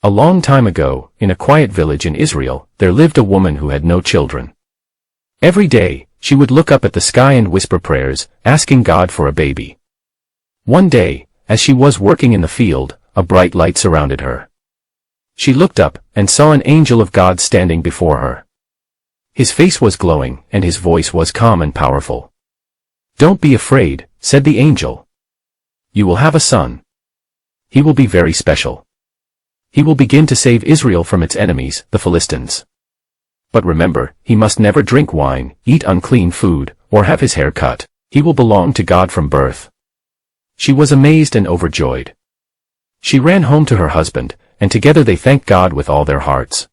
A long time ago, in a quiet village in Israel, there lived a woman who had no children. Every day, she would look up at the sky and whisper prayers, asking God for a baby. One day, as she was working in the field, a bright light surrounded her. She looked up and saw an angel of God standing before her. His face was glowing, and his voice was calm and powerful. "Don't be afraid," said the angel. "You will have a son. He will be very special. He will begin to save Israel from its enemies, the Philistines. But remember, he must never drink wine, eat unclean food, or have his hair cut. He will belong to God from birth." She was amazed and overjoyed. She ran home to her husband, and together they thanked God with all their hearts.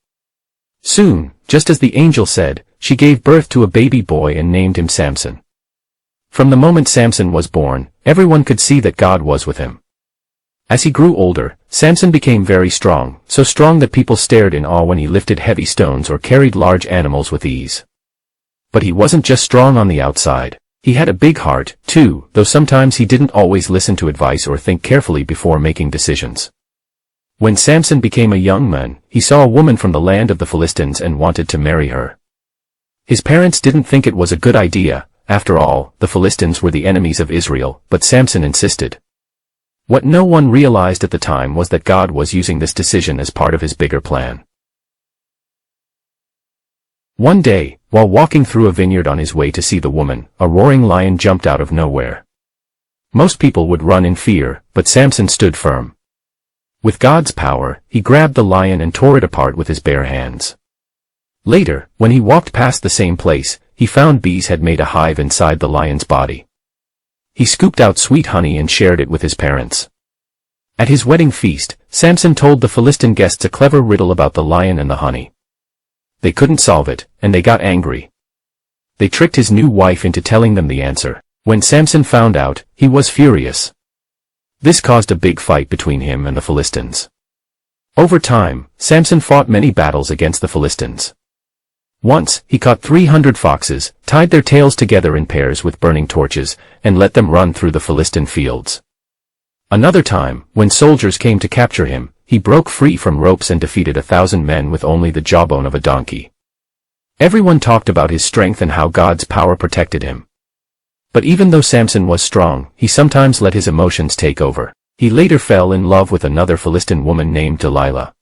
Soon, just as the angel said, she gave birth to a baby boy and named him Samson. From the moment Samson was born, everyone could see that God was with him. As he grew older, Samson became very strong, so strong that people stared in awe when he lifted heavy stones or carried large animals with ease. But he wasn't just strong on the outside. He had a big heart, too, though sometimes he didn't always listen to advice or think carefully before making decisions. When Samson became a young man, he saw a woman from the land of the Philistines and wanted to marry her. His parents didn't think it was a good idea. After all, the Philistines were the enemies of Israel, but Samson insisted. What no one realized at the time was that God was using this decision as part of his bigger plan. One day, while walking through a vineyard on his way to see the woman, a roaring lion jumped out of nowhere. Most people would run in fear, but Samson stood firm. With God's power, he grabbed the lion and tore it apart with his bare hands. Later, when he walked past the same place, he found bees had made a hive inside the lion's body. He scooped out sweet honey and shared it with his parents. At his wedding feast, Samson told the Philistine guests a clever riddle about the lion and the honey. They couldn't solve it, and they got angry. They tricked his new wife into telling them the answer. When Samson found out, he was furious. This caused a big fight between him and the Philistines. Over time, Samson fought many battles against the Philistines. Once, he caught 300 foxes, tied their tails together in pairs with burning torches, and let them run through the Philistine fields. Another time, when soldiers came to capture him, he broke free from ropes and defeated 1,000 men with only the jawbone of a donkey. Everyone talked about his strength and how God's power protected him. But even though Samson was strong, he sometimes let his emotions take over. He later fell in love with another Philistine woman named Delilah.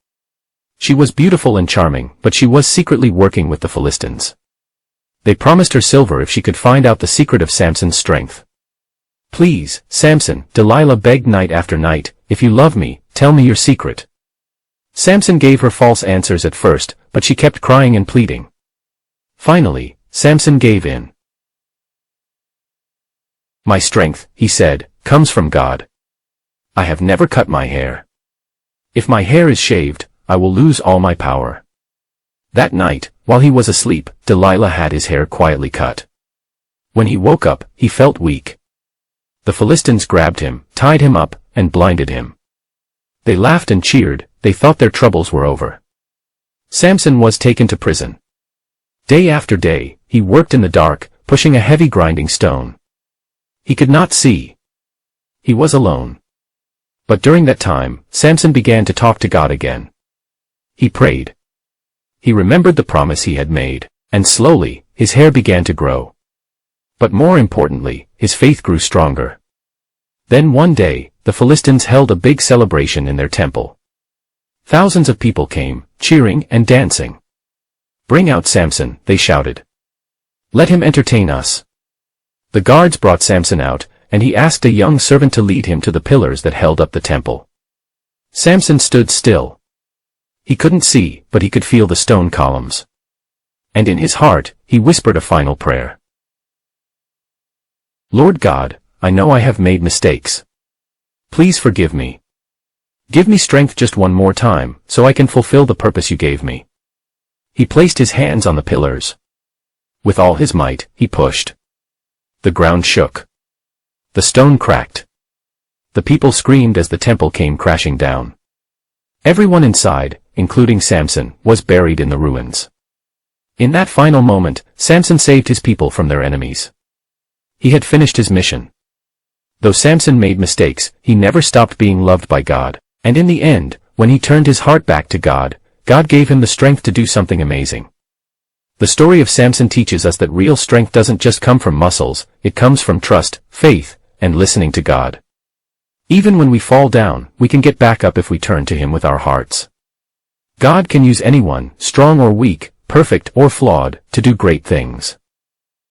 She was beautiful and charming, but she was secretly working with the Philistines. They promised her silver if she could find out the secret of Samson's strength. "Please, Samson," Delilah begged night after night, "if you love me, tell me your secret." Samson gave her false answers at first, but she kept crying and pleading. Finally, Samson gave in. "My strength," he said, "comes from God. I have never cut my hair. If my hair is shaved, I will lose all my power." That night, while he was asleep, Delilah had his hair quietly cut. When he woke up, he felt weak. The Philistines grabbed him, tied him up, and blinded him. They laughed and cheered. They thought their troubles were over. Samson was taken to prison. Day after day, he worked in the dark, pushing a heavy grinding stone. He could not see. He was alone. But during that time, Samson began to talk to God again. He prayed. He remembered the promise he had made, and slowly, his hair began to grow. But more importantly, his faith grew stronger. Then one day, the Philistines held a big celebration in their temple. Thousands of people came, cheering and dancing. "Bring out Samson," they shouted. "Let him entertain us." The guards brought Samson out, and he asked a young servant to lead him to the pillars that held up the temple. Samson stood still. He couldn't see, but he could feel the stone columns. And in his heart, he whispered a final prayer. "Lord God, I know I have made mistakes. Please forgive me. Give me strength just one more time, so I can fulfill the purpose you gave me." He placed his hands on the pillars. With all his might, he pushed. The ground shook. The stone cracked. The people screamed as the temple came crashing down. Everyone inside, including Samson, was buried in the ruins. In that final moment, Samson saved his people from their enemies. He had finished his mission. Though Samson made mistakes, he never stopped being loved by God, and in the end, When he turned his heart back to God, God gave him the strength to do something amazing. The story of Samson teaches us that real strength doesn't just come from muscles, it comes from trust, faith, and listening to God. Even when we fall down, we can get back up if we turn to Him with our hearts. God can use anyone, strong or weak, perfect or flawed, to do great things.